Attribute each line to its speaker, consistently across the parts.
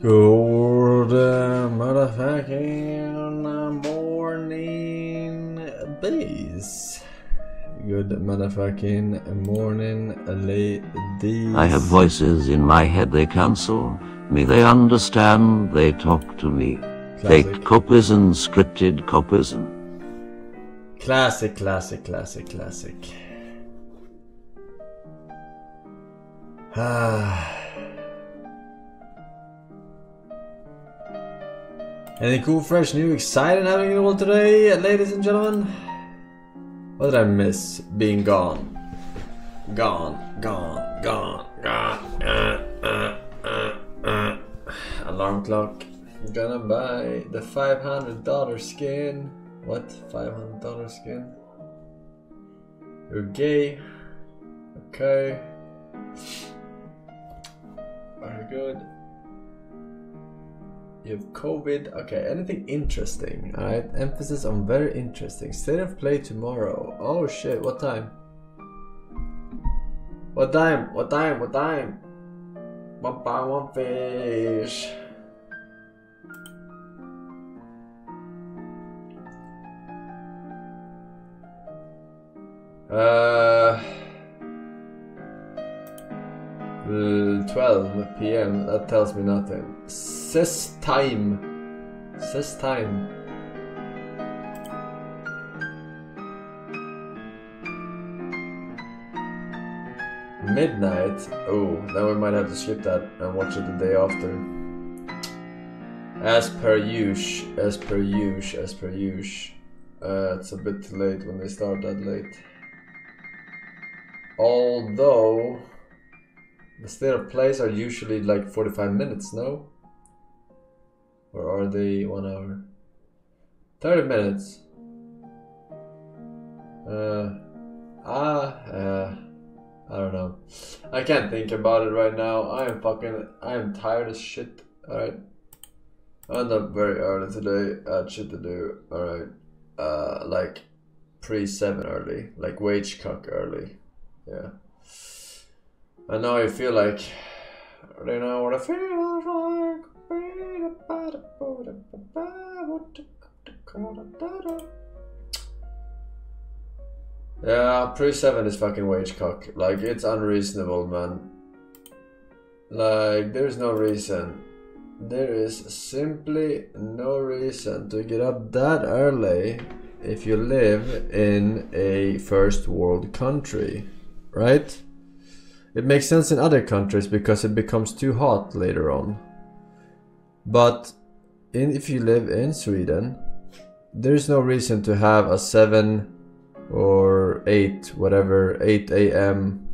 Speaker 1: Good motherfucking morning, bees. Good motherfucking morning, ladies.
Speaker 2: I have voices in my head, they counsel me, they understand, they talk to me.
Speaker 1: Classic.
Speaker 2: Fake copism, scripted copism.
Speaker 1: Classic. Any cool, fresh, new, exciting happening in the world today, ladies and gentlemen? What did I miss? Being gone. Alarm clock. Gonna buy the $500 skin. What? $500 skin? You're gay. Okay. Very good. You have COVID. Okay, anything interesting? Alright, emphasis on very interesting. State of play tomorrow. Oh shit, what time? What time? One pound, one fish. Uh, 12 p.m. That tells me nothing. Says time. Midnight. Oh, then we might have to skip that and watch it the day after. As per usual. It's a bit late when they start that late. Although the state of plays are usually like 45 minutes, no? Or are they 1 hour? 30 minutes. I don't know. I can't think about it right now. I am tired as shit. Alright. I went up very early today. I had shit to do. Alright. Like pre-7 early. Like wage cuck early. Yeah. I know I feel like. You know what I feel like. Yeah, pre-7 is fucking wage cock. Like, it's unreasonable, man. Like, there's no reason. There is simply no reason to get up that early if you live in a first world country, right? It makes sense in other countries because it becomes too hot later on. But if you live in Sweden, there's no reason to have a 7 or 8, whatever, 8 a.m.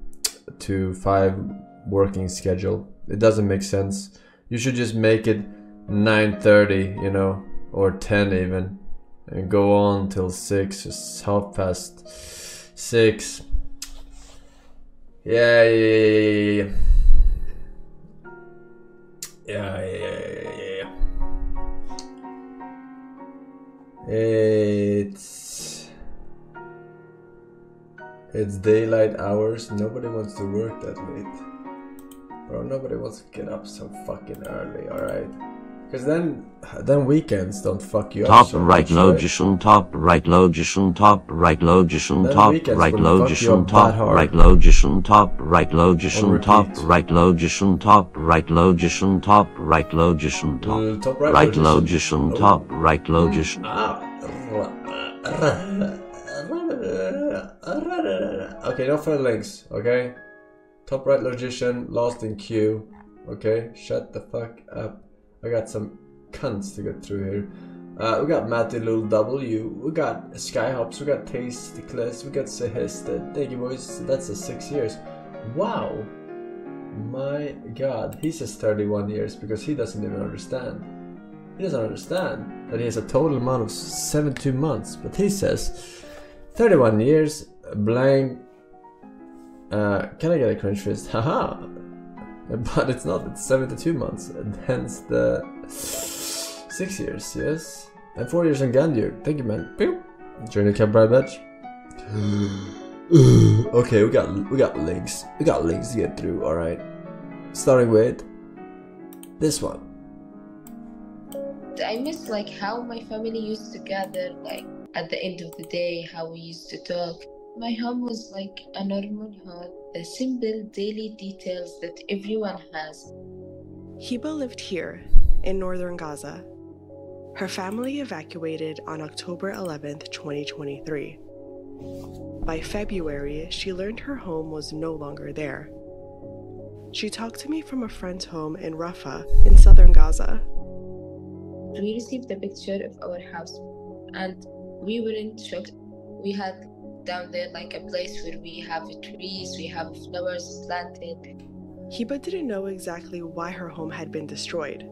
Speaker 1: to 5 working schedule. It doesn't make sense. You should just make it 9:30, you know, or 10 even, and go on till 6, just 6:30. Yeah. It's daylight hours. Nobody wants to work that late. Bro, nobody wants to get up so fucking early, alright? Because then weekends don't fuck you
Speaker 2: Top
Speaker 1: up so
Speaker 2: right
Speaker 1: much,
Speaker 2: logician,
Speaker 1: right?
Speaker 2: top right logician, top right logician,
Speaker 1: Then
Speaker 2: top
Speaker 1: weekends
Speaker 2: right
Speaker 1: wouldn't fuck you
Speaker 2: logician,
Speaker 1: up
Speaker 2: top
Speaker 1: that hard.
Speaker 2: right logician, top right logician,
Speaker 1: On
Speaker 2: top
Speaker 1: repeat.
Speaker 2: right logician, top right logician, top right logician, top
Speaker 1: Top
Speaker 2: right
Speaker 1: logician.
Speaker 2: logician, top right logician.
Speaker 1: Okay, no further links, okay? Top right logician, lost in queue. Okay, shut the fuck up. I got some cunts to get through here. We got Matty Lil W, we got Skyhops, we got Tasteless, we got Sehisted. Thank you boys, that's a 6 years. Wow! My god, he says 31 years because he doesn't even understand. He doesn't understand that he has a total amount of 72 months, but he says 31 years, blank. Can I get a cringe fist? Haha! But it's not, it's 72 months, and hence the 6 years, yes. And 4 years on Gandur. Thank you, man. Pew! Join the Cab Bride Batch. Okay, we got links. We got links to get through, alright. Starting with this one.
Speaker 3: I miss like how my family used to gather, like at the end of the day, how we used to talk. My home was like a normal home, the simple daily details that everyone has.
Speaker 4: Hiba lived here in northern Gaza. Her family evacuated on October 11th, 2023. By February, she learned her home was no longer there. She talked to me from a friend's home in Rafah in southern Gaza.
Speaker 3: We received a picture of our house and we weren't shocked. We had down there like a place where we have trees, we have flowers planted.
Speaker 4: Hiba didn't know exactly why her home had been destroyed.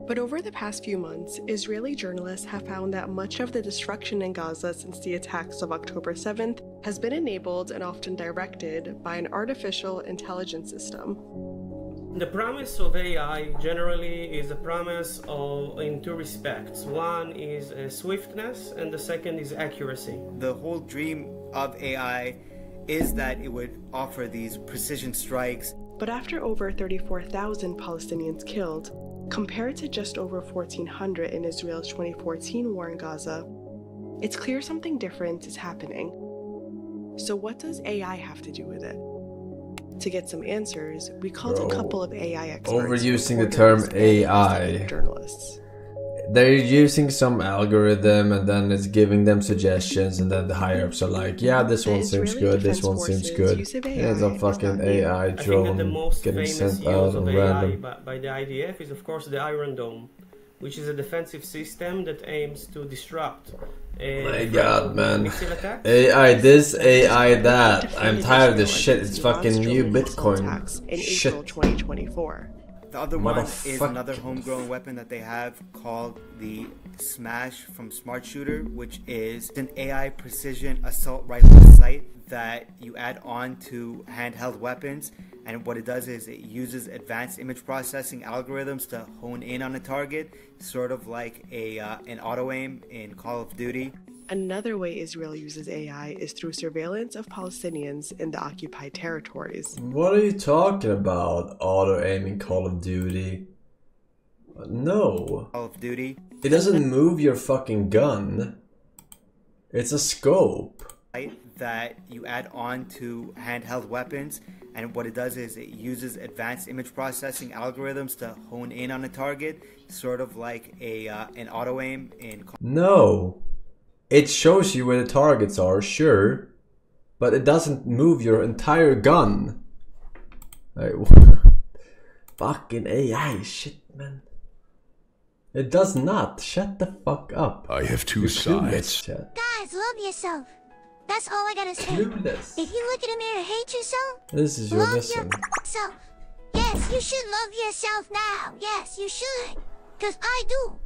Speaker 4: But over the past few months, Israeli journalists have found that much of the destruction in Gaza since the attacks of October 7th has been enabled and often directed by an artificial intelligence system.
Speaker 5: The promise of AI generally is a promise in two respects. One is swiftness and the second is accuracy.
Speaker 6: The whole dream of AI is that it would offer these precision strikes.
Speaker 4: But after over 34,000 Palestinians killed, compared to just over 1,400 in Israel's 2014 war in Gaza, it's clear something different is happening. So what does AI have to do with it? To get some answers, we called a couple of AI experts.
Speaker 1: Overusing the term AI.
Speaker 4: Journalists.
Speaker 1: They're using some algorithm and then it's giving them suggestions and then the higher ups are like, yeah, this one seems good, this one seems good. It's a fucking AI drone getting sent out on random.
Speaker 5: By the IDF is of course the Iron Dome, which is a defensive system that aims to disrupt
Speaker 1: my god, man. AI this, AI that. I'm tired of this shit. It's fucking new Bitcoin. Shit.
Speaker 4: 2024.
Speaker 6: The other one is another homegrown weapon that they have called the Smash from Smart Shooter, which is an AI precision assault rifle sight that you add on to handheld weapons. And what it does is it uses advanced image processing algorithms to hone in on a target, sort of like an auto-aim in Call of Duty.
Speaker 4: Another way Israel uses AI is through surveillance of Palestinians in the occupied territories.
Speaker 1: What are you talking about? Auto-aiming Call of Duty? No.
Speaker 6: Call of Duty.
Speaker 1: It doesn't move your fucking gun. It's a scope.
Speaker 6: That you add on to handheld weapons, and what it does is it uses advanced image processing algorithms to hone in on a target, sort of like an auto-aim in...
Speaker 1: No. It shows you where the targets are, sure, but it doesn't move your entire gun. Like, fucking AI shit, man. It does not. Shut the fuck up.
Speaker 7: I have two sides.
Speaker 8: Guys, love yourself. That's all I gotta say.
Speaker 1: Clueless.
Speaker 8: If you look in the mirror, hate yourself.
Speaker 1: This is your
Speaker 8: love
Speaker 1: lesson.
Speaker 8: yourself. Yes, you should love yourself now. Yes, you should. 'Cause I do.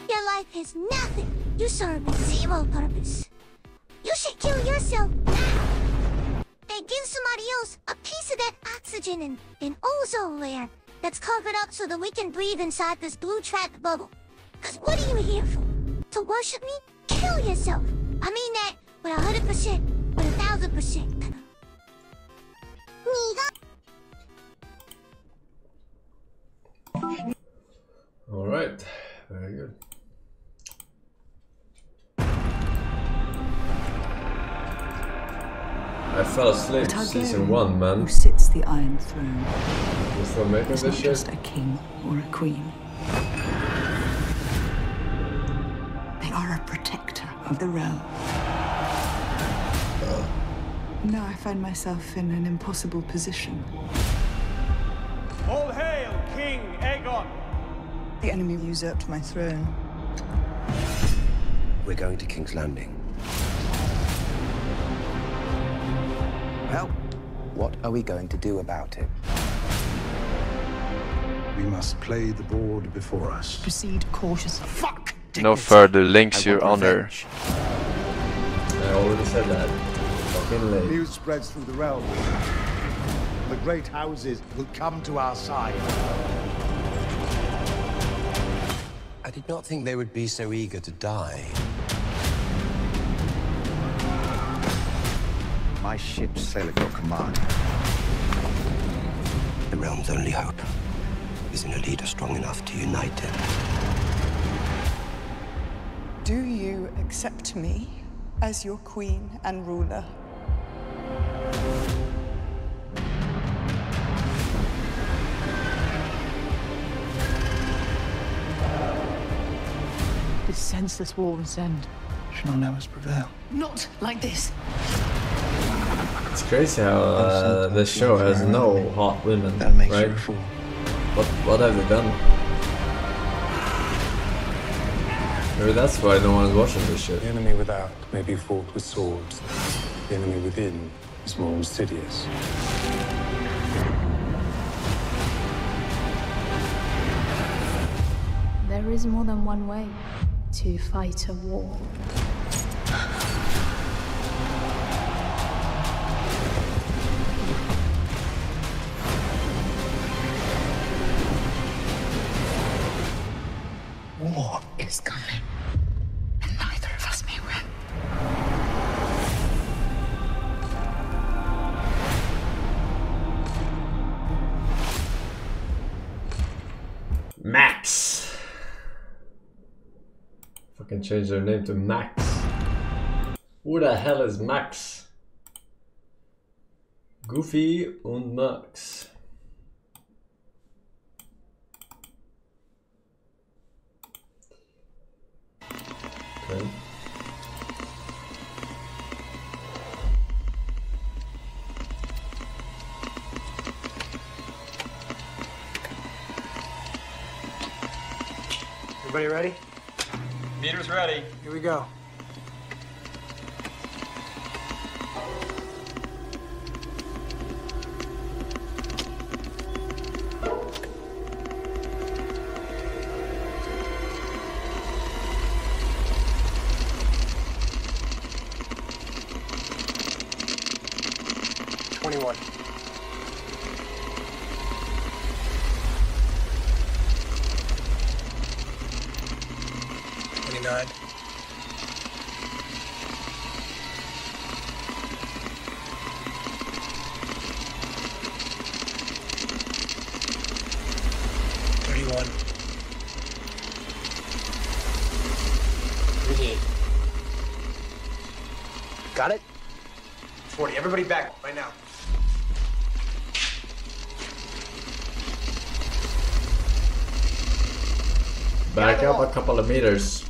Speaker 8: Your life has nothing. You serve zero purpose. You should kill yourself now. And give somebody else a piece of that oxygen and an ozone layer that's covered up so that we can breathe inside this blue trapped bubble. 'Cause what are you here for? To worship me? Kill yourself. I mean that with 100%, with 1,000%.
Speaker 1: Alright, very good. I fell asleep season 1, man.
Speaker 9: Who sits the Iron Throne?
Speaker 1: You still making
Speaker 9: It's
Speaker 1: this
Speaker 9: not
Speaker 1: shit?
Speaker 9: just a king or a queen. They are a protector of the realm. Now I find myself in an impossible position.
Speaker 10: All hail King Aegon!
Speaker 9: The enemy usurped my throne.
Speaker 11: We're going to King's Landing. Well, what are we going to do about it?
Speaker 7: We must play the board before us.
Speaker 9: Proceed cautiously.
Speaker 11: Fuck!
Speaker 12: No further links, Your Honor.
Speaker 1: I already said that. Fucking late.
Speaker 7: News spreads through the realm. The great houses will come to our side.
Speaker 11: I did not think they would be so eager to die.
Speaker 7: My ships sail at your command.
Speaker 11: The realm's only hope
Speaker 13: isn't a leader strong enough to unite them.
Speaker 9: Do you accept me as your queen and ruler?
Speaker 14: This senseless war must end.
Speaker 11: Shall not let us prevail.
Speaker 14: Not like this.
Speaker 1: It's crazy how this show has no hot women, right? What have they done? Maybe that's why no one's watching this shit.
Speaker 15: The enemy without may be fought with swords. The enemy within is more insidious.
Speaker 16: There is more than one way to fight a war.
Speaker 14: War is coming, and neither of us may win.
Speaker 1: Max! Fucking change their name to Max. Who the hell is Max? Goofy und Max. Okay.
Speaker 17: Everybody ready?
Speaker 10: Meter's ready.
Speaker 17: Here we go. Got it? 40. Everybody back right now.
Speaker 1: Back up a couple of meters.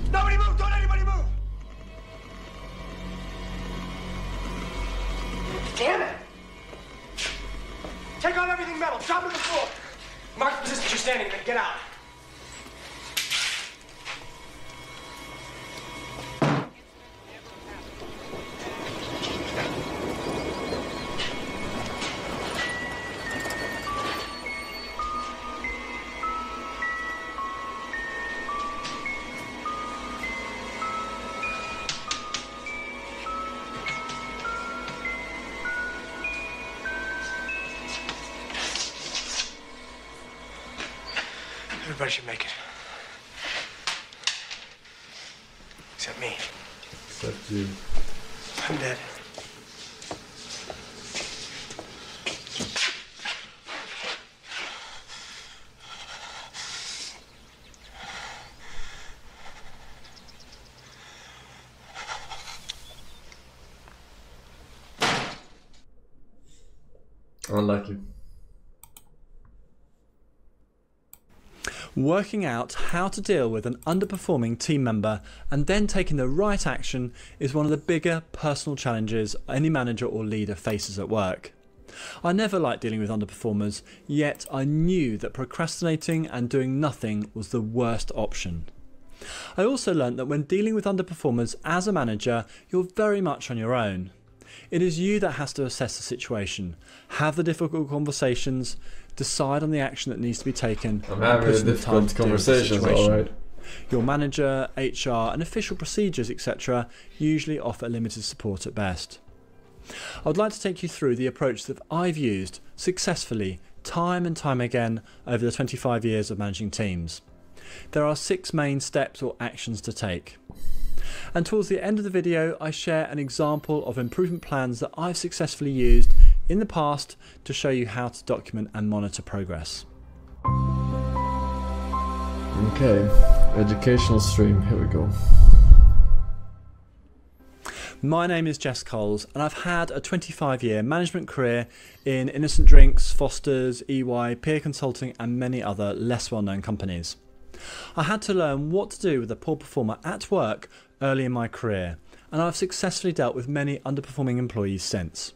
Speaker 17: Nobody move! Don't anybody move! Damn it! Take out everything metal. Drop it to the floor. Mark the position you're standing in and get out. Everybody should make it. Except me.
Speaker 1: Except you.
Speaker 17: I'm dead.
Speaker 1: Unlucky.
Speaker 18: Working out how to deal with an underperforming team member and then taking the right action is one of the bigger personal challenges any manager or leader faces at work. I never liked dealing with underperformers, yet I knew that procrastinating and doing nothing was the worst option. I also learned that when dealing with underperformers as a manager, you're very much on your own. It is you that has to assess the situation, have the difficult conversations, decide on the action that needs to be taken.
Speaker 1: I'm having a difficult conversations, alright.
Speaker 18: Your manager, HR and official procedures etc. usually offer limited support at best. I would like to take you through the approach that I've used successfully time and time again over the 25 years of managing teams. There are 6 main steps or actions to take. And towards the end of the video, I share an example of improvement plans that I've successfully used in the past to show you how to document and monitor progress.
Speaker 1: Okay, educational stream, here we go.
Speaker 18: My name is Jess Coles, and I've had a 25-year management career in Innocent Drinks, Foster's, EY, Peer Consulting and many other less well-known companies. I had to learn what to do with a poor performer at work early in my career, and I've successfully dealt with many underperforming employees since.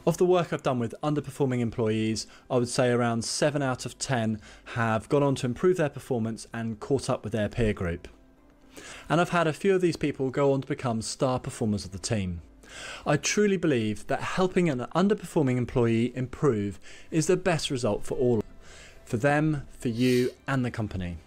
Speaker 18: Of the work I've done with underperforming employees, I would say around 7 out of 10 have gone on to improve their performance and caught up with their peer group. And I've had a few of these people go on to become star performers of the team. I truly believe that helping an underperforming employee improve is the best result for all, for them, for you and the company.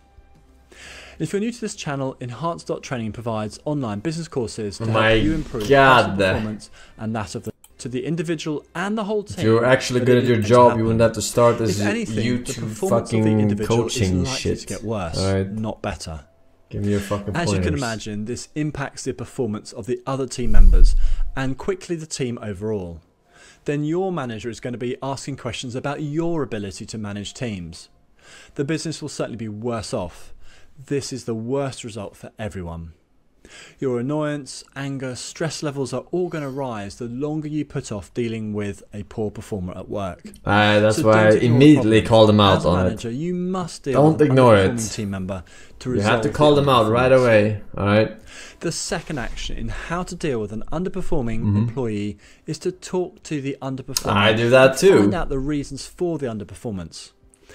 Speaker 18: If you're new to this channel, Enhanced.Training provides online business courses to help you improve personal performance and that of the individual and the whole team.
Speaker 1: If you're actually good at your job, you wouldn't have to start this YouTube fucking coaching shit.
Speaker 18: To get worse, not better.
Speaker 1: Give me your fucking
Speaker 18: As
Speaker 1: pointers.
Speaker 18: you can imagine, this impacts the performance of the other team members and quickly the team overall. Then your manager is going to be asking questions about your ability to manage teams. The business will certainly be worse off. This is the worst result for everyone. Your annoyance, anger, stress levels are all going to rise the longer you put off dealing with a poor performer at work.
Speaker 1: That's why I immediately called them out on
Speaker 18: manager,
Speaker 1: it.
Speaker 18: You must deal
Speaker 1: Don't
Speaker 18: with
Speaker 1: ignore
Speaker 18: an
Speaker 1: it.
Speaker 18: underperforming team member to
Speaker 1: You
Speaker 18: resolve
Speaker 1: have to call them out right away. Alright?
Speaker 18: The second action in how to deal with an underperforming employee is to talk to the underperformer.
Speaker 1: I do that too.
Speaker 18: Find out the reasons for the underperformance.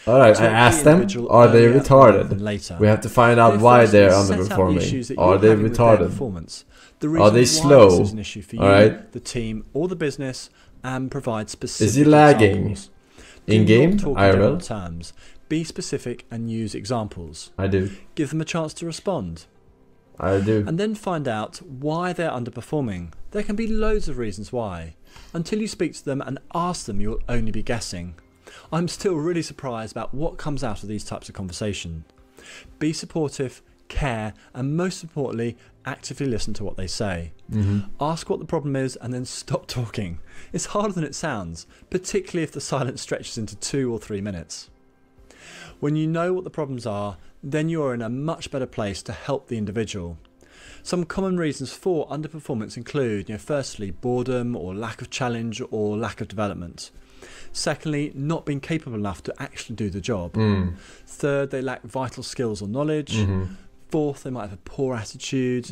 Speaker 1: Alright, I asked them, are they retarded? We have to find out why they're underperforming. Are they retarded? Are they slow? Alright.
Speaker 18: The team or the business, and provide specific
Speaker 1: Is he lagging?
Speaker 18: Examples.
Speaker 1: In game?
Speaker 18: Do not talk in general terms. Be specific and use examples.
Speaker 1: I do.
Speaker 18: Give them a chance to respond.
Speaker 1: I do.
Speaker 18: And then find out why they're underperforming. There can be loads of reasons why. Until you speak to them and ask them, you'll only be guessing. I'm still really surprised about what comes out of these types of conversation. Be supportive, care, and most importantly, actively listen to what they say. Ask what the problem is and then stop talking. It's harder than it sounds, particularly if the silence stretches into 2 or 3 minutes. When you know what the problems are, then you're in a much better place to help the individual. Some common reasons for underperformance include, firstly, boredom or lack of challenge or lack of development. Secondly, not being capable enough to actually do the job. Third, they lack vital skills or knowledge. Fourth, they might have a poor attitude.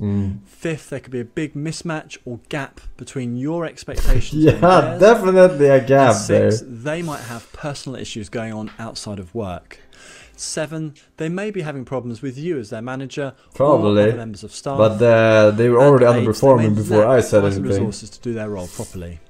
Speaker 18: Fifth, there could be a big mismatch or gap between your expectations and theirs.
Speaker 1: Definitely a gap
Speaker 18: there. Six, they might have personal issues going on outside of work. 7, they may be having problems with you as their manager or other members of staff.
Speaker 1: But they were already underperforming before I said anything.
Speaker 18: Resources to do their role properly.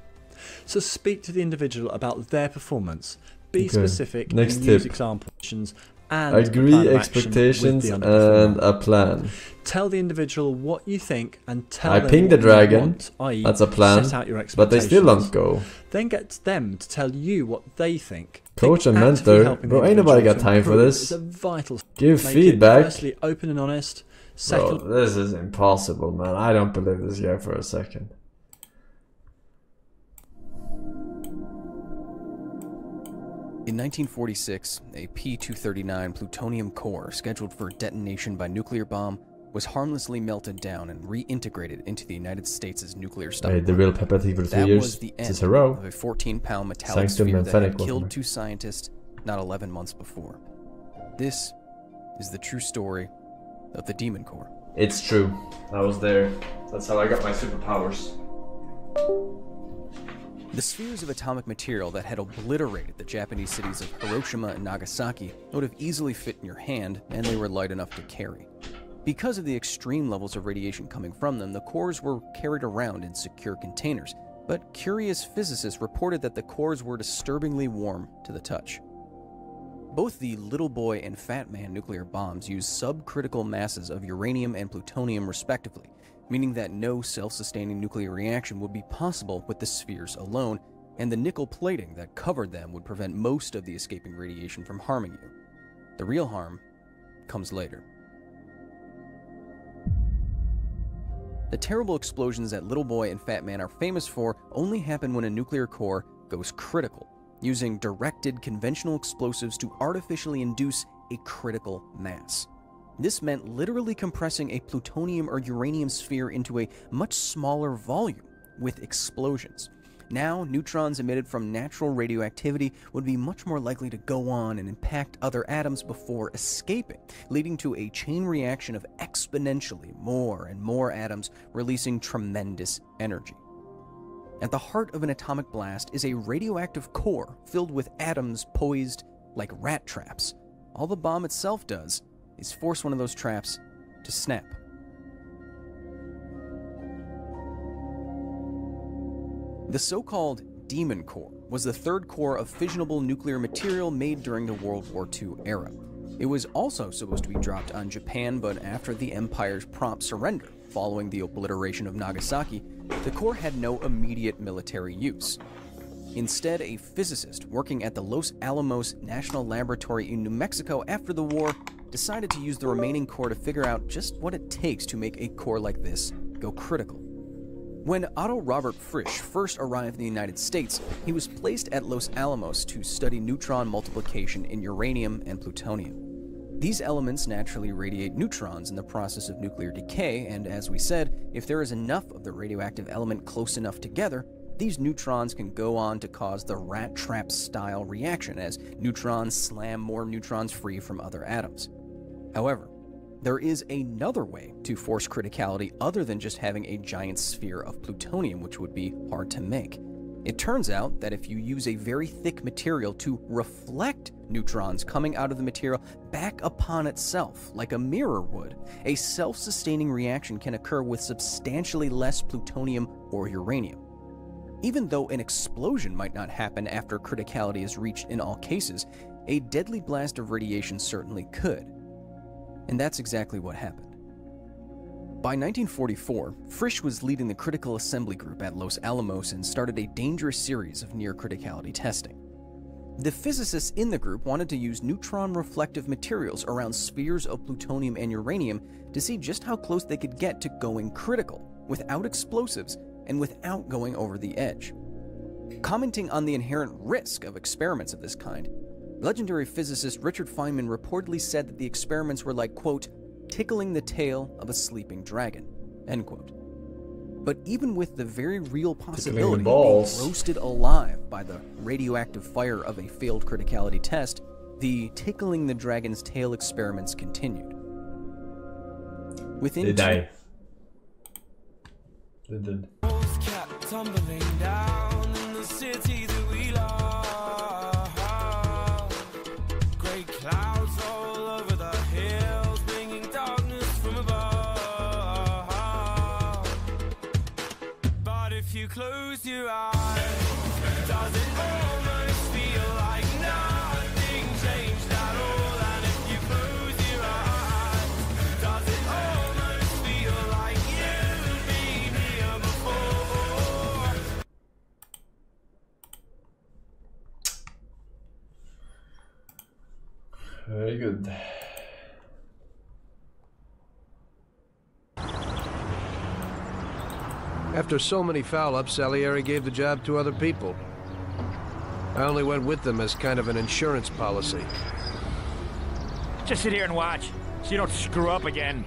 Speaker 18: So speak to the individual about their performance. Be specific and use examples and
Speaker 1: agree expectations and a plan.
Speaker 18: Tell the individual what you think and tell them
Speaker 1: ping the dragon.
Speaker 18: Want, i.e.
Speaker 1: That's a plan.
Speaker 18: Set out your expectations.
Speaker 1: But they still don't go.
Speaker 18: Then get them to tell you what they think.
Speaker 1: Coach and mentor. Bro, ain't nobody got time for this.
Speaker 18: It's a vital.
Speaker 1: Give feedback.
Speaker 18: Firstly, open and honest.
Speaker 1: Bro, this is impossible, man. I don't believe this guy for a second.
Speaker 19: In 1946, a P-239 plutonium core scheduled for detonation by nuclear bomb was harmlessly melted down and reintegrated into the United States' nuclear stockpile.
Speaker 1: The real pepper for 3 years.
Speaker 19: Was the end of a 14-pound metallic sphere that had killed 2 scientists not 11 months before. This is the true story of the Demon Core.
Speaker 1: It's true. I was there. That's how I got my superpowers.
Speaker 19: The spheres of atomic material that had obliterated the Japanese cities of Hiroshima and Nagasaki would have easily fit in your hand, and they were light enough to carry. Because of the extreme levels of radiation coming from them, the cores were carried around in secure containers, but curious physicists reported that the cores were disturbingly warm to the touch. Both the Little Boy and Fat Man nuclear bombs use subcritical masses of uranium and plutonium respectively, meaning that no self-sustaining nuclear reaction would be possible with the spheres alone, and the nickel plating that covered them would prevent most of the escaping radiation from harming you. The real harm comes later. The terrible explosions that Little Boy and Fat Man are famous for only happen when a nuclear core goes critical, using directed conventional explosives to artificially induce a critical mass. This meant literally compressing a plutonium or uranium sphere into a much smaller volume with explosions. Now, neutrons emitted from natural radioactivity would be much more likely to go on and impact other atoms before escaping, leading to a chain reaction of exponentially more and more atoms releasing tremendous energy. At the heart of an atomic blast is a radioactive core filled with atoms poised like rat traps. All the bomb itself does is force one of those traps to snap. The so-called Demon Core was the third core of fissionable nuclear material made during the World War II era. It was also supposed to be dropped on Japan, but after the Empire's prompt surrender following the obliteration of Nagasaki, the core had no immediate military use. Instead, a physicist working at the Los Alamos National Laboratory in New Mexico after the war decided to use the remaining core to figure out just what it takes to make a core like this go critical. When Otto Robert Frisch first arrived in the United States, he was placed at Los Alamos to study neutron multiplication in uranium and plutonium. These elements naturally radiate neutrons in the process of nuclear decay, and as we said, if there is enough of the radioactive element close enough together, these neutrons can go on to cause the rat trap style reaction as neutrons slam more neutrons free from other atoms. However, there is another way to force criticality other than just having a giant sphere of plutonium, which would be hard to make. It turns out that if you use a very thick material to reflect neutrons coming out of the material back upon itself, like a mirror would, a self-sustaining reaction can occur with substantially less plutonium or uranium. Even though an explosion might not happen after criticality is reached in all cases, a deadly blast of radiation certainly could. And that's exactly what happened. By 1944, Frisch was leading the critical assembly group at Los Alamos and started a dangerous series of near-criticality testing. The physicists in the group wanted to use neutron-reflective materials around spheres of plutonium and uranium to see just how close they could get to going critical, without explosives and without going over the edge. Commenting on the inherent risk of experiments of this kind, legendary physicist Richard Feynman reportedly said that the experiments were like, quote, tickling the tail of a sleeping dragon, end quote. But even with the very real possibility of being roasted alive by the radioactive fire of a failed criticality test, the tickling the dragon's tail experiments continued. Within
Speaker 1: they die. They did.
Speaker 20: Tumbling down in the city that we love. Great clouds all over the hills, bringing darkness from above. But if you close your eyes, does it almost feel like nothing changed at all? And if you close your eyes, does it almost feel like you've been here before?
Speaker 1: Very good.
Speaker 21: After so many foul-ups, Salieri gave the job to other people. I only went with them as kind of an insurance policy.
Speaker 22: Just sit here and watch, so you don't screw up again.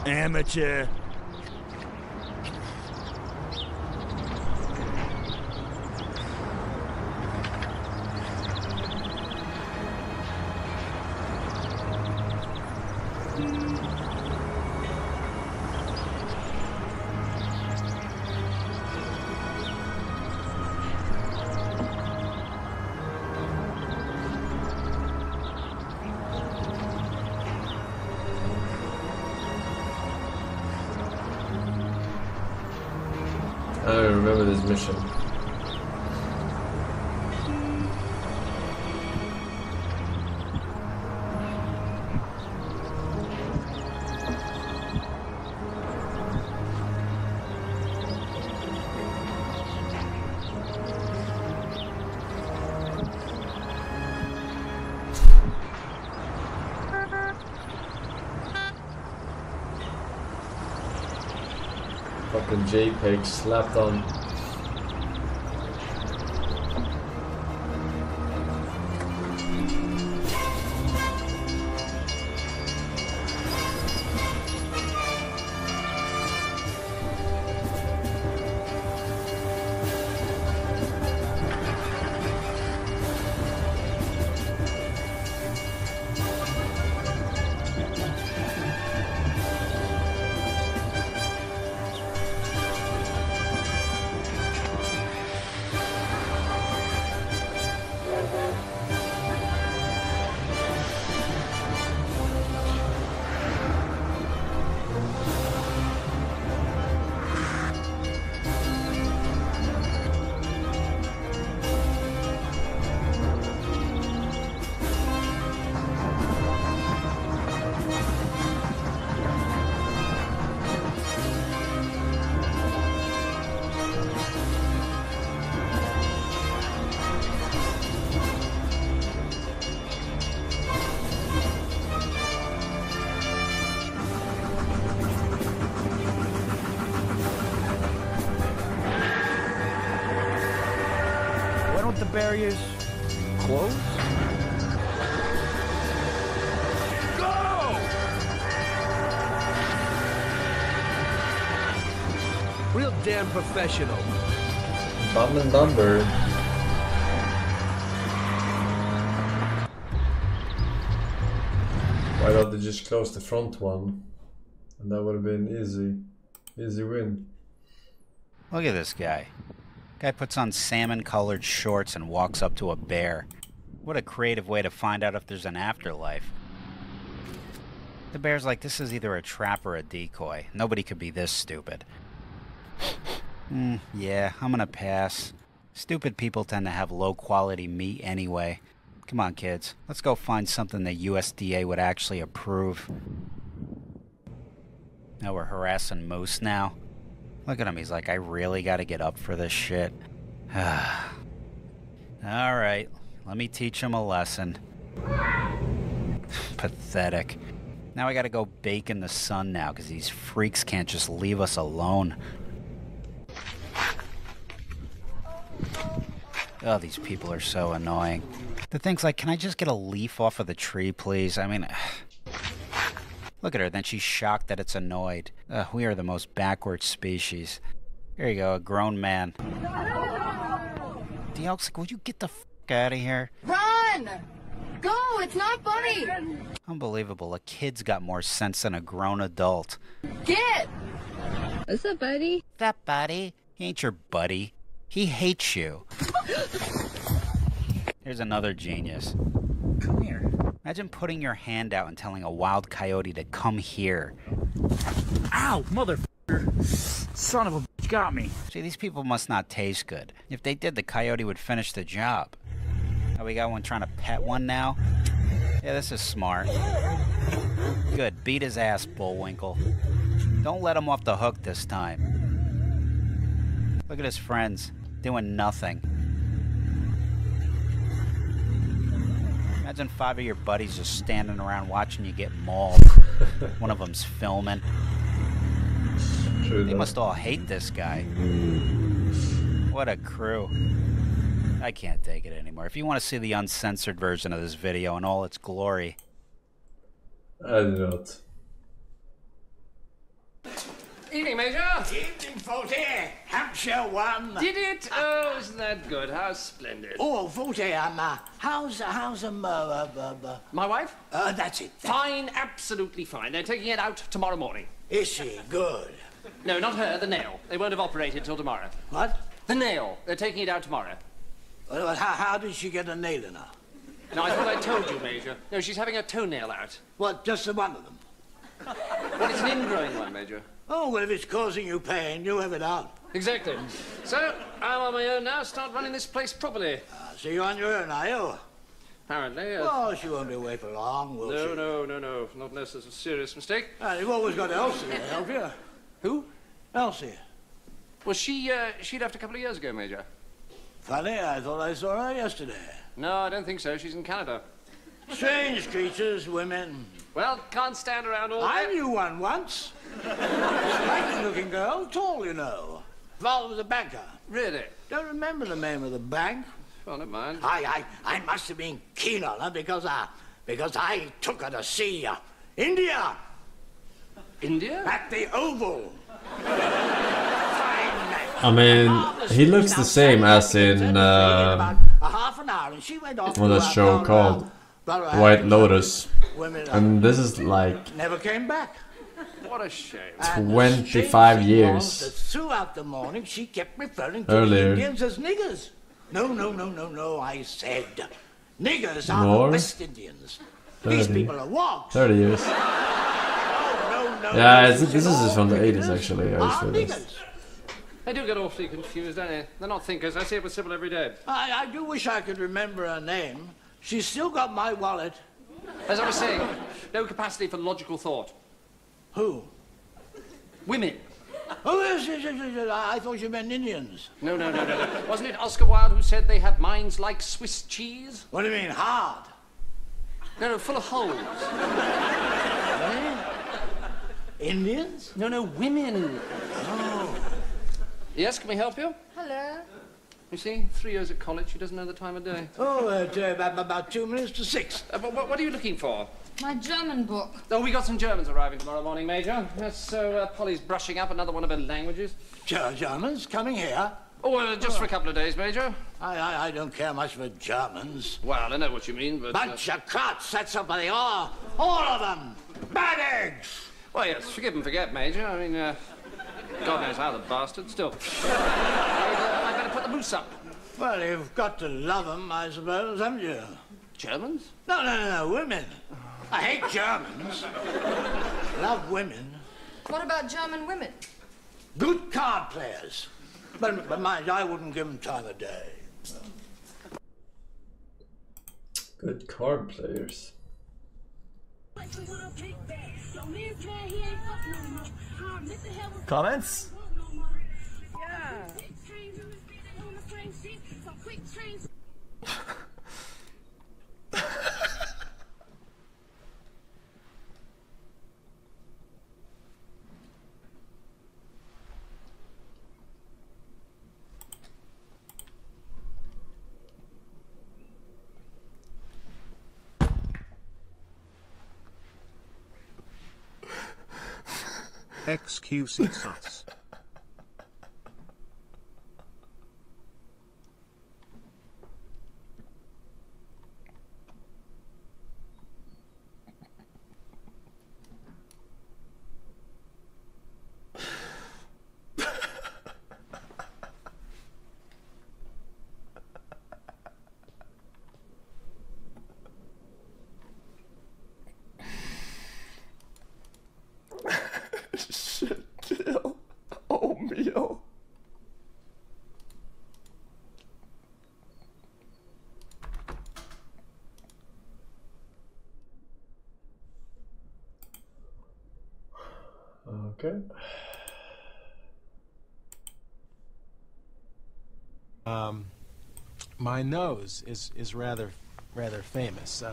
Speaker 22: Amateur.
Speaker 1: remember this mission. Fucking JPEG slapped on.
Speaker 22: The barriers close? Go!
Speaker 21: Real damn professional.
Speaker 1: Bum and Dumber. Why don't they just close the front one? And that would have been easy win.
Speaker 2: Look at this guy. Guy puts on salmon-colored shorts and walks up to a bear. What a creative way to find out if there's an afterlife. The bear's like, this is either a trap or a decoy. Nobody could be this stupid. Yeah, I'm gonna pass. Stupid people tend to have low-quality meat anyway. Come on, kids. Let's go find something the USDA would actually approve. Now we're harassing Moose now. Look at him, he's like, I really gotta get up for this shit. Alright, let me teach him a lesson. Pathetic. Now I gotta go bake in the sun now, because these freaks can't just leave us alone. Oh, these people are so annoying. The thing's like, can I just get a leaf off of the tree, please? I mean... Look at her, then she's shocked that it's annoyed. We are the most backward species. Here you go, a grown man. The elk's like, will you get the f*** out of here?
Speaker 3: Run! Go, it's not funny!
Speaker 2: Unbelievable, a kid's got more sense than a grown adult.
Speaker 3: Get! What's up, buddy?
Speaker 2: That buddy? He ain't your buddy. He hates you. Here's another genius. Come here. Imagine putting your hand out and telling a wild coyote to come here.
Speaker 22: Ow, motherfucker. Son of a bitch got me.
Speaker 2: See, these people must not taste good. If they did, the coyote would finish the job. Oh, we got one trying to pet one now? Yeah, this is smart. Good, beat his ass, Bullwinkle. Don't let him off the hook this time. Look at his friends, doing nothing. Imagine 5 of your buddies just standing around watching you get mauled. One of them's filming. They must all hate this guy. What a crew. I can't take it anymore. If you want to see the uncensored version of this video in all its glory...
Speaker 1: I do not.
Speaker 23: Evening, Major.
Speaker 24: Evening, Forte. Hampshire won.
Speaker 23: Did it? Oh, isn't that good? How splendid.
Speaker 24: Oh, Forte, how's
Speaker 23: my wife?
Speaker 24: That's it.
Speaker 23: Fine, absolutely fine. They're taking it out tomorrow morning.
Speaker 24: Is she? Good.
Speaker 23: No, not her, the nail. They won't have operated till tomorrow.
Speaker 24: What?
Speaker 23: The nail. They're taking it out tomorrow.
Speaker 24: Well, how did she get a nail in her?
Speaker 23: No, I thought I told you, Major. No, she's having a toenail out.
Speaker 24: What, just the one of them?
Speaker 23: Well, it's an ingrowing one, Major.
Speaker 24: Oh, well, if it's causing you pain, you have it out.
Speaker 23: Exactly. So, I'm on my own now. Start running this place properly.
Speaker 24: So you're on your own, are you?
Speaker 23: Apparently.
Speaker 24: Well, she won't be away for long, will she?
Speaker 23: No. Not unless there's a serious mistake.
Speaker 24: You've always got Elsie to help you.
Speaker 23: Who?
Speaker 24: Elsie.
Speaker 23: Well, she left a couple of years ago, Major.
Speaker 24: Funny, I thought I saw her yesterday.
Speaker 23: No, I don't think so. She's in Canada.
Speaker 24: Strange creatures, women.
Speaker 23: Well, can't stand around all day.
Speaker 24: I knew one once. Striking-looking girl, tall, you know. Father was a banker.
Speaker 23: Really?
Speaker 24: Don't remember the name of the bank.
Speaker 23: Well, never mind.
Speaker 24: I must have been keen on her because I took her to see India.
Speaker 23: India?
Speaker 24: At the Oval.
Speaker 1: I mean, he looks the same as in
Speaker 24: a half an hour, and she went off
Speaker 1: a show called White Lotus, and this is like
Speaker 24: never came back.
Speaker 23: What a shame.
Speaker 1: 25 years
Speaker 24: Throughout the morning, she kept referring to
Speaker 1: earlier.
Speaker 24: the Indians as niggers. No, I said. Niggers are the West Indians. 30. These people are wogs.
Speaker 1: 30 years.
Speaker 24: No.
Speaker 1: Yeah, this is from the 80s, actually. I always feel this.
Speaker 23: They do get awfully confused, don't they? They're not thinkers. I see it with Sybil every day.
Speaker 24: I do wish I could remember her name. She's still got my wallet.
Speaker 23: As I was saying, no capacity for logical thought.
Speaker 24: Who?
Speaker 23: Women.
Speaker 24: Oh, yes, I thought you meant Indians.
Speaker 23: No. Wasn't it Oscar Wilde who said they have minds like Swiss cheese?
Speaker 24: What do you mean, hard?
Speaker 23: No, full of holes.
Speaker 24: Indians?
Speaker 23: No, women.
Speaker 24: Oh.
Speaker 23: Yes, can we help you?
Speaker 3: Hello.
Speaker 23: You see, 3 years at college, she doesn't know the time of day.
Speaker 24: Oh, about 2 minutes to 6.
Speaker 23: What are you looking for?
Speaker 3: My German book.
Speaker 23: Oh, we got some Germans arriving tomorrow morning, Major. So Polly's brushing up another one of her languages.
Speaker 24: Germans coming here?
Speaker 23: Oh, just for a couple of days, Major.
Speaker 24: I don't care much for Germans.
Speaker 23: Well, I know what you mean, but...
Speaker 24: Bunch of cuts, that's what they are. All of them. Bad eggs.
Speaker 23: Well, yes, forgive and forget, Major. I mean, God knows how the bastard. Still. I better put the moose up.
Speaker 24: Well, you've got to love them, I suppose, haven't you?
Speaker 23: Germans?
Speaker 24: No, women. I hate Germans. Love women.
Speaker 3: What about German women?
Speaker 24: Good card players. But mind, I wouldn't give them time of day.
Speaker 1: Good card players.
Speaker 4: Comments?
Speaker 3: Yeah.
Speaker 7: XQC sus.
Speaker 1: Okay.
Speaker 4: My nose is rather famous.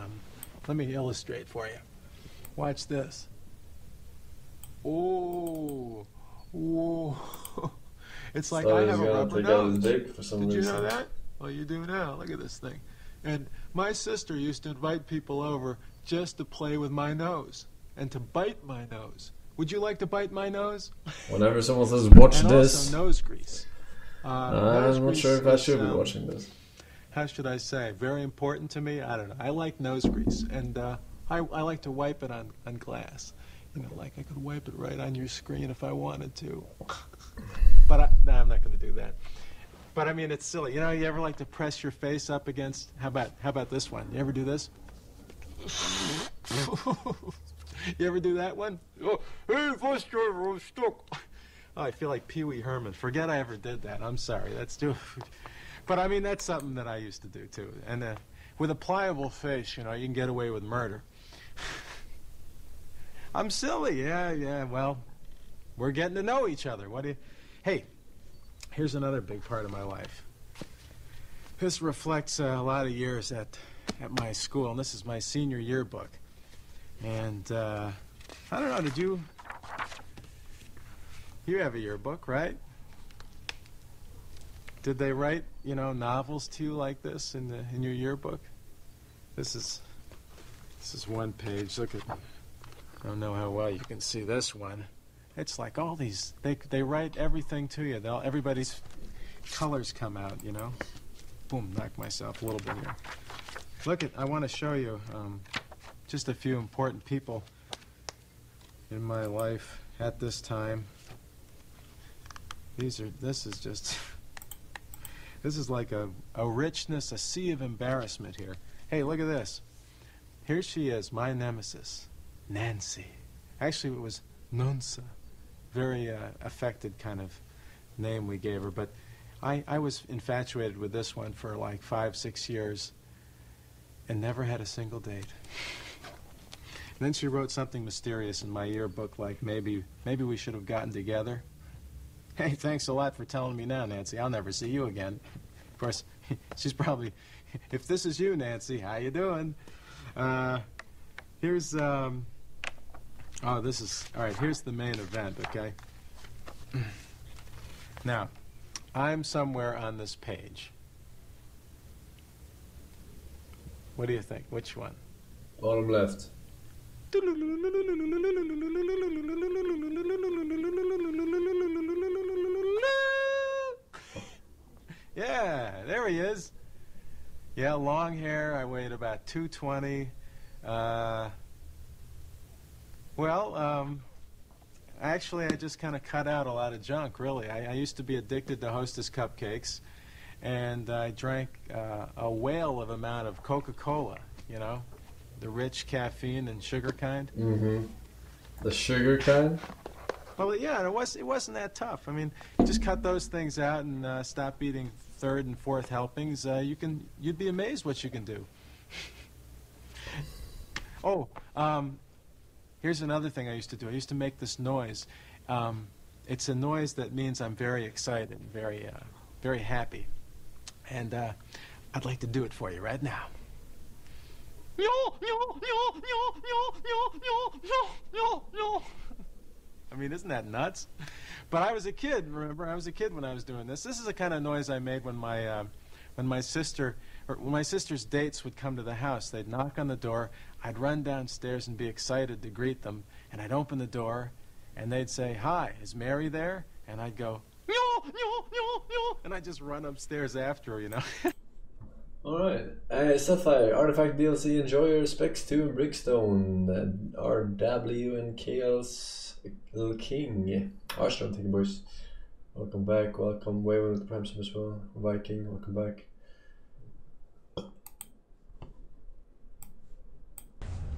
Speaker 4: Let me illustrate for you. Watch this. Oh, whoa! It's like I have a rubber nose. Did you know that? Well, you do now. Look at this thing. And my sister used to invite people over just to play with my nose and to bite my nose. Would you like to bite my nose?
Speaker 1: Whenever someone says watch
Speaker 4: and
Speaker 1: this,
Speaker 4: also nose grease.
Speaker 1: I'm not sure if I should be watching this.
Speaker 4: How should I say? Very important to me. I don't know. I like nose grease, and I like to wipe it on glass. You know, like I could wipe it right on your screen if I wanted to. But I'm not going to do that. But I mean, it's silly. You know, you ever like to press your face up against? How about this one? You ever do this? You ever do that one? Oh, hey, bus driver, I'm stuck. Oh, I feel like Pee Wee Herman. Forget I ever did that. I'm sorry. That's too... But, I mean, that's something that I used to do, too. And with a pliable face, you know, you can get away with murder. I'm silly. Yeah, well, we're getting to know each other. What do you... Hey, here's another big part of my life. This reflects a lot of years at my school, and this is my senior yearbook. And, I don't know, did you... You have a yearbook, right? Did they write, you know, novels to you like this in your yearbook? This is one page. Look at... I don't know how well you can see this one. It's like all these... They write everything to you. Everybody's colors come out, you know? Boom, knocked myself a little bit here. Look at... I want to show you just a few important people in my life at this time. This is just... This is like a richness, a sea of embarrassment here. Hey, look at this. Here she is, my nemesis, Nancy. Actually, it was Nunsa. Very affected kind of name we gave her. But I was infatuated with this one for like 5-6 years and never had a single date. And then she wrote something mysterious in my yearbook like, maybe we should have gotten together. Hey, thanks a lot for telling me now, Nancy. I'll never see you again. Of course, she's probably... If this is you, Nancy, how you doing? Here's... Oh, this is... All right, here's the main event, okay? Now, I'm somewhere on this page. What do you think? Which one?
Speaker 1: Bottom left.
Speaker 4: Yeah, there he is. Yeah, long hair. I weighed about 220. Actually, I just kind of cut out a lot of junk, really. I used to be addicted to Hostess cupcakes, and I drank a whale of amount of Coca-Cola, you know, the rich caffeine and sugar kind.
Speaker 1: Mm-hmm. The sugar kind?
Speaker 4: Well, yeah, it wasn't that tough. I mean, just cut those things out and stop eating third and fourth helpings. You'd be amazed what you can do. Oh, here's another thing I used to do. I used to make this noise. It's a noise that means I'm very excited, very happy. And I'd like to do it for you right now. I mean, isn't that nuts? But I was a kid, remember? I was a kid when I was doing this. This is the kind of noise I made when my sister's dates would come to the house. They'd knock on the door. I'd run downstairs and be excited to greet them. And I'd open the door, and they'd say, "Hi, is Mary there?" And I'd go, and I'd just run upstairs after her, you know.
Speaker 1: Alright. Sapphire, Artifact DLC Enjoyer, Specs 2 and Brickstone, RW and Chaos King. Armstrong, thank you, boys. Welcome back, welcome. Wayward with the Prime Sub as well. Viking, welcome back.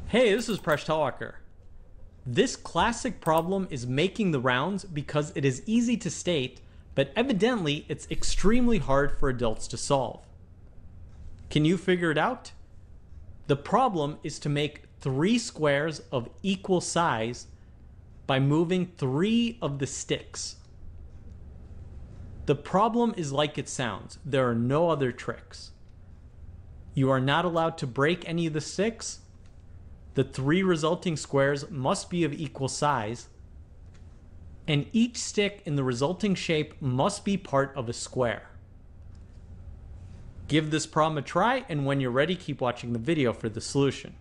Speaker 5: Hey, this is Presh Talwalkar. This classic problem is making the rounds because it is easy to state, but evidently it's extremely hard for adults to solve. Can you figure it out? The problem is to make 3 squares of equal size by moving 3 of the sticks. The problem is like it sounds. There are no other tricks. You are not allowed to break any of the sticks. The 3 resulting squares must be of equal size, and each stick in the resulting shape must be part of a square. Give this problem a try, and when you're ready, keep watching the video for the solution.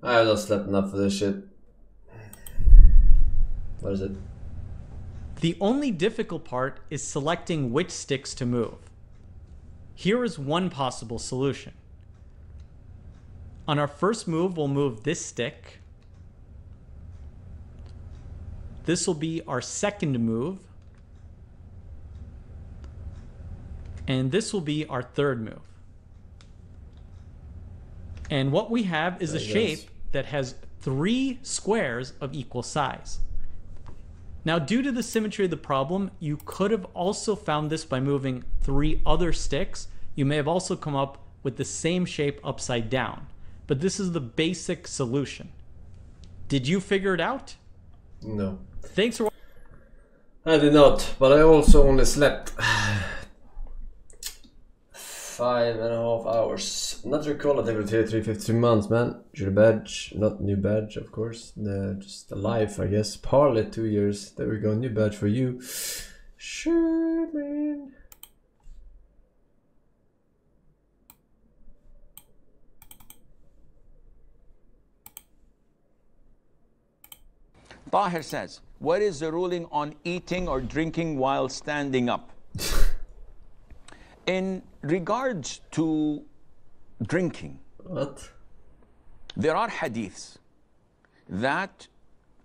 Speaker 1: I have not slept enough for this shit. What is it?
Speaker 5: The only difficult part is selecting which sticks to move. Here is one possible solution. On our first move, we'll move this stick. This will be our second move. And this will be our third move. And what we have is a shape that has 3 squares of equal size. Now, due to the symmetry of the problem, you could have also found this by moving 3 other sticks. You may have also come up with the same shape upside down. But this is the basic solution. Did you figure it out?
Speaker 1: No.
Speaker 5: Thanks for
Speaker 1: I did not, but I also only slept 5.5 hours. Not recall it every 352 months, man. Your badge, not new badge, of course. Just alive, I guess. Partly 2 years. There we go, new badge for you. Sure, man.
Speaker 6: Tahir says, what is the ruling on eating or drinking while standing up? In regards to drinking,
Speaker 1: what?
Speaker 6: There are hadiths that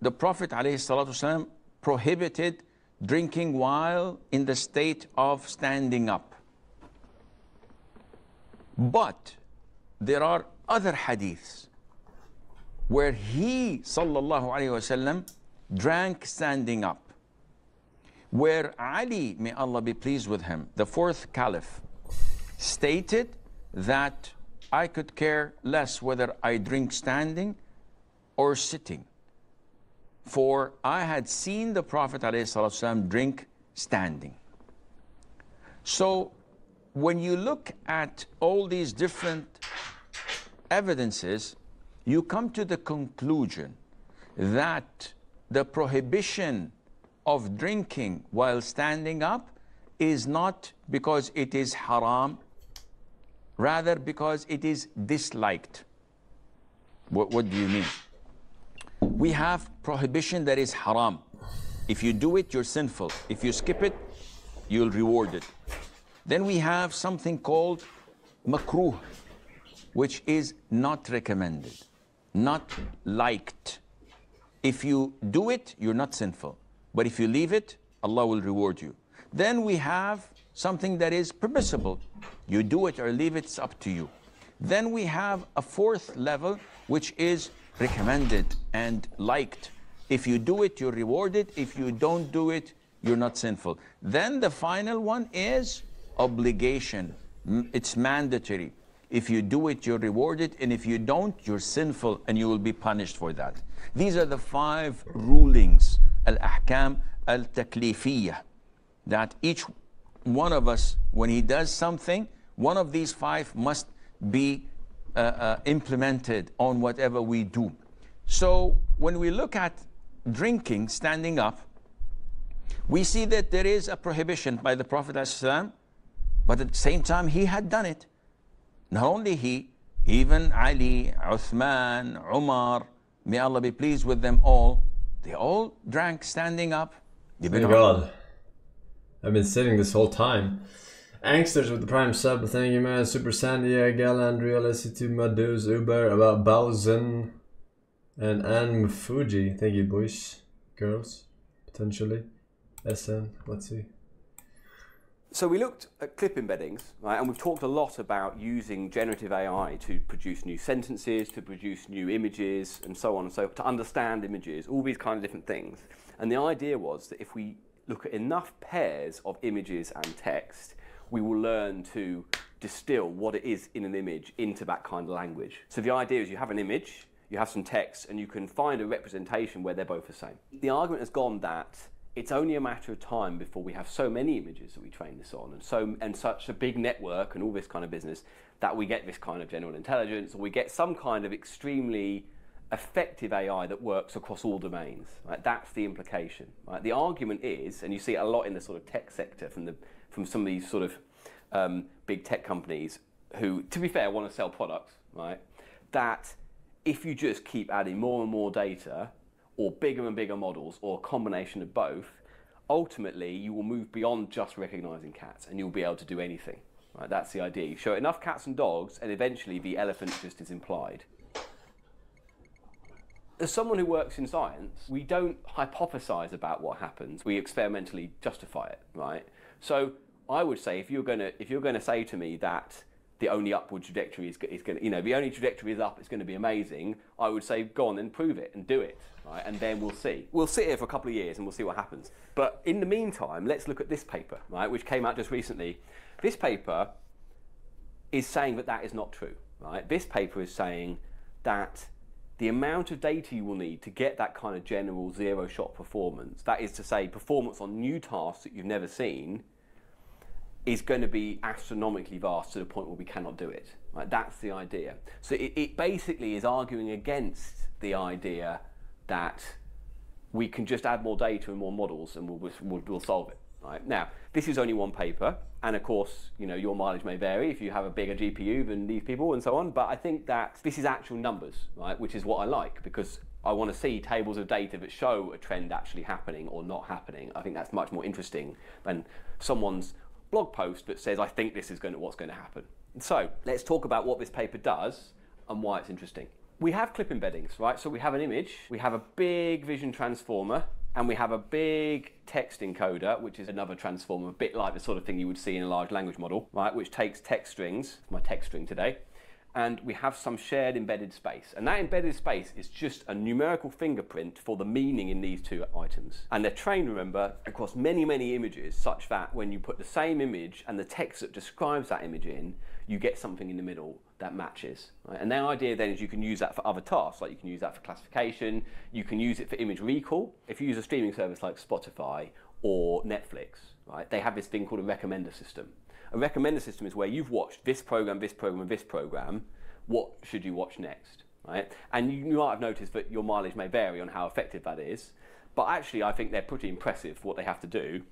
Speaker 6: the Prophet ﷺ prohibited drinking while in the state of standing up. But there are other hadiths where he ﷺ drank standing up, where Ali, may Allah be pleased with him, the 4th caliph, stated that I could care less whether I drink standing or sitting, for I had seen the Prophet ﷺ drink standing. So when you look at all these different evidences, you come to the conclusion that the prohibition of drinking while standing up is not because it is haram, rather because it is disliked. What do you mean? We have prohibition that is haram. If you do it, you're sinful. If you skip it, you'll reward it. Then we have something called makruh, which is not recommended, not liked. If you do it, you're not sinful. But if you leave it, Allah will reward you. Then we have something that is permissible. You do it or leave it, it's up to you. Then we have a 4th level, which is recommended and liked. If you do it, you're rewarded. If you don't do it, you're not sinful. Then the final one is obligation. It's mandatory. If you do it, you're rewarded, and if you don't, you're sinful, and you will be punished for that. These are the 5 rulings, al-ahkam al-taklifiyah, that each one of us, when he does something, one of these 5 must be implemented on whatever we do. So when we look at drinking, standing up, we see that there is a prohibition by the Prophet ﷺ, but at the same time, he had done it. Not only he, even Ali, Uthman, Umar, may Allah be pleased with them all, they all drank standing up.
Speaker 1: Thank God. I've been sitting this whole time. Angsters with the prime sub, thank you man. Super Sandy, Galandria, LSC2, Maduz, Uber, about Bowsen, and Anne Fuji. Thank you boys, girls, potentially. SN, let's see.
Speaker 8: So we looked at clip embeddings, right, and we've talked a lot about using generative AI to produce new sentences, to produce new images, and so on and so forth, to understand images, all these kind of different things. And the idea was that if we look at enough pairs of images and text, we will learn to distill what it is in an image into that kind of language. So the idea is you have an image, you have some text, and you can find a representation where they're both the same. The argument has gone that it's only a matter of time before we have so many images that we train this on, and such a big network and all this kind of business, that we get this kind of general intelligence, or we get some kind of extremely effective AI that works across all domains. Right? That's the implication. Right? The argument is, and you see it a lot in the sort of tech sector from some of these sort of big tech companies who, to be fair, want to sell products, right? That if you just keep adding more and more data, or bigger and bigger models, or a combination of both, ultimately you will move beyond just recognizing cats and you'll be able to do anything. Right? That's the idea. You show enough cats and dogs and eventually the elephant just is implied. As someone who works in science, we don't hypothesize about what happens. We experimentally justify it, right? So I would say if you're going to say to me that the only upward trajectory is going to, the only trajectory is up, it's going to be amazing, I would say go on and prove it and do it, right? And then we'll see. We'll sit here for a couple of years and we'll see what happens. But in the meantime, let's look at this paper, right, which came out just recently. This paper is saying that that is not true, right? This paper is saying that the amount of data you will need to get that kind of general zero-shot performance, that is to say performance on new tasks that you've never seen, is going to be astronomically vast to the point where we cannot do it. Right? That's the idea. So it basically is arguing against the idea that we can just add more data and more models and we'll solve it. Right? Now, this is only one paper, and of course, your mileage may vary if you have a bigger GPU than these people and so on, but I think that this is actual numbers, right? Which is what I like, because I want to see tables of data that show a trend actually happening or not happening. I think that's much more interesting than someone's blog post that says, I think this is what's going to happen. So let's talk about what this paper does and why it's interesting. We have clip embeddings, right? So we have an image, we have a big vision transformer, and we have a big text encoder, which is another transformer, a bit like the sort of thing you would see in a large language model, right? Which takes text strings, my text string today, and we have some shared embedded space. And that embedded space is just a numerical fingerprint for the meaning in these two items. And they're trained, remember, across many, many images, such that when you put the same image and the text that describes that image in, you get something in the middle that matches. Right? And the idea then is you can use that for other tasks, like you can use that for classification, you can use it for image recall. If you use a streaming service like Spotify or Netflix, right, they have this thing called a recommender system. A recommender system is where you've watched this program, this program, and this program. What should you watch next, right? And you might have noticed that your mileage may vary on how effective that is, but actually I think they're pretty impressive for what they have to do.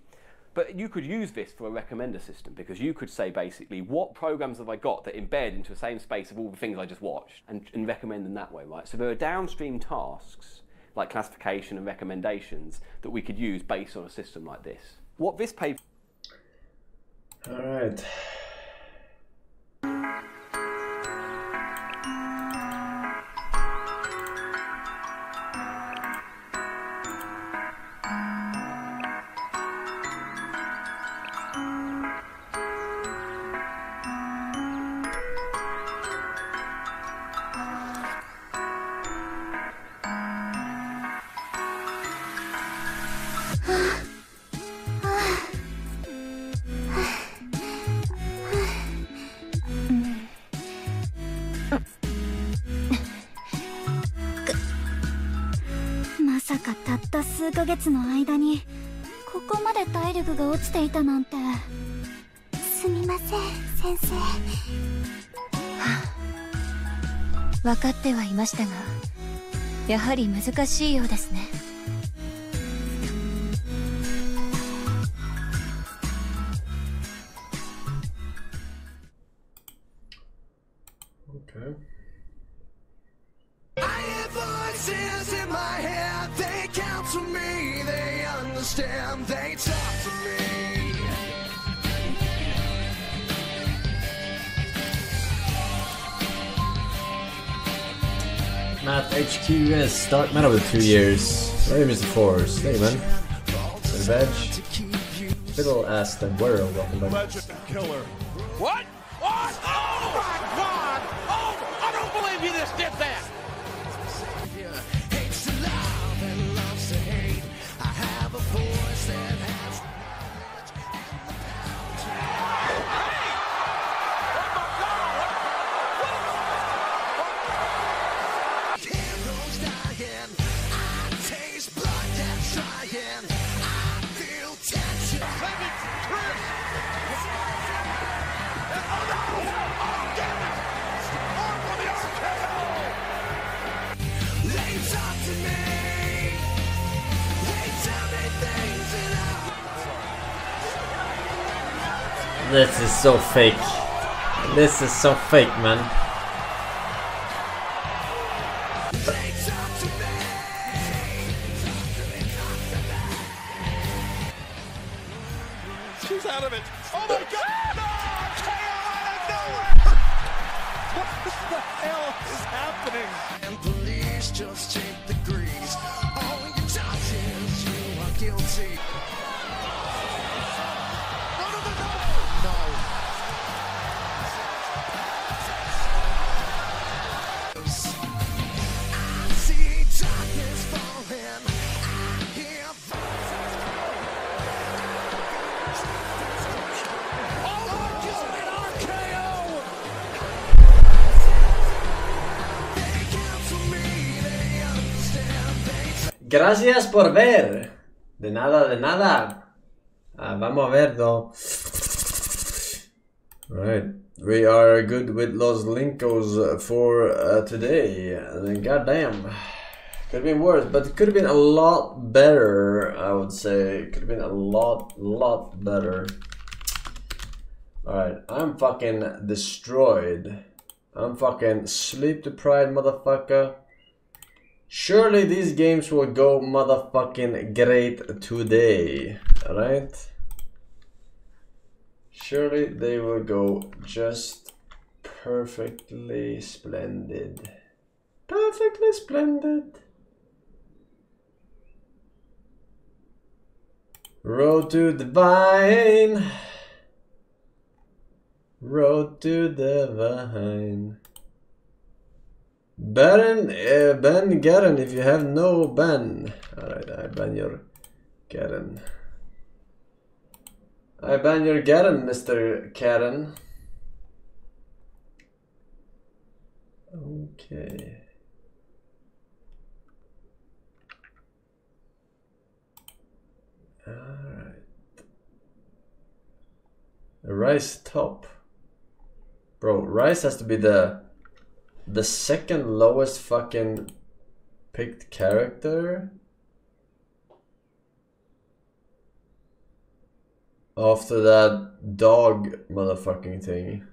Speaker 8: But you could use this for a recommender system, because you could say basically, what programs have I got that embed into the same space of all the things I just watched, and recommend them that way, right? So there are downstream tasks like classification and recommendations that we could use based on a system like this. What this paper...
Speaker 1: All right.
Speaker 9: 数ヶ月の間にここまで体力が落ちていたなんて。すみません、先生。分かってはいましたが、やはり難しいようですね。
Speaker 1: Okay.
Speaker 20: I hear voices in my head, they counsel me, they understand, they talk to me.
Speaker 1: Matt HQS, Dark Matter with 2 years. Hey, Mr. Force. Hey, man. Veg. Fiddle asked the world, welcome back.
Speaker 20: Legend killer. What? What? Oh my God! Oh, I don't believe you just did that! Hates to love and loves to hate. I have a voice that has knowledge and the power to... Hey! Oh my God! Heroes dying. I taste blood that's trying. I feel tension. Let me Chris! Oh no! Oh damn it! Oh for the RKO! They talk to me. They tell me things that
Speaker 1: This is so fake. This is so fake, man.
Speaker 20: What the hell is happening? And police just take the grease. All you touch is you are guilty.
Speaker 1: Gracias por ver. De nada, de nada. Vamos a ver though. Right. We are good with los linkos for today. And goddamn. Could have been worse, but it could have been a lot better, I would say. Could have been a lot better. Alright, I'm fucking destroyed. I'm fucking sleep deprived, motherfucker. Surely these games will go motherfucking great today, alright? Surely they will go just perfectly splendid. Perfectly splendid. Road to divine. Road to divine. Ben Garen, if you have no Ben. Alright, I ban your Garen. I ban your Garen, Mr. Karen. Okay. Alright. Rice top. Bro, Rice has to be the second lowest fucking picked character after that dog motherfucking thing.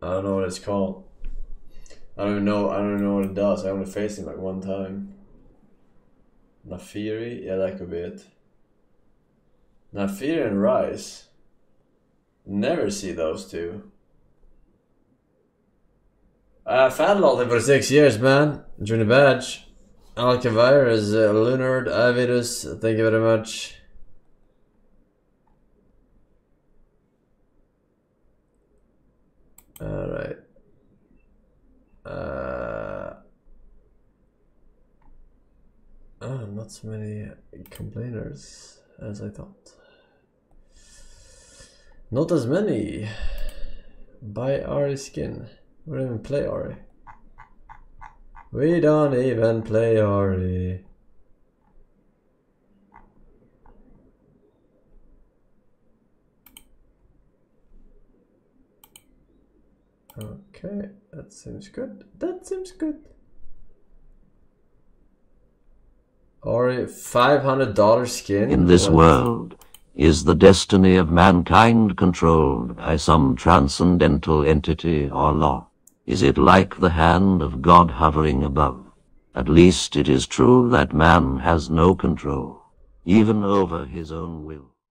Speaker 1: I don't know what it's called. I don't even know what it does. I only faced him like one time. Nafiri? Yeah, that could be it. Nafiri and Rice. Never see those two. Fadlol for 6 years, man. Junior badge. Alcavirus, Lunard, Avidus, thank you very much. Alright. Oh, not so many complainers as I thought. Not as many. Buy Ari skin. We don't even play Ari. We don't even play Ari. Okay, that seems good. That seems good. Ori, $500 skin?
Speaker 11: In this world, is the destiny of mankind controlled by some transcendental entity or law? Is it like the hand of God hovering above? At least it is true that man has no control, even over his own will.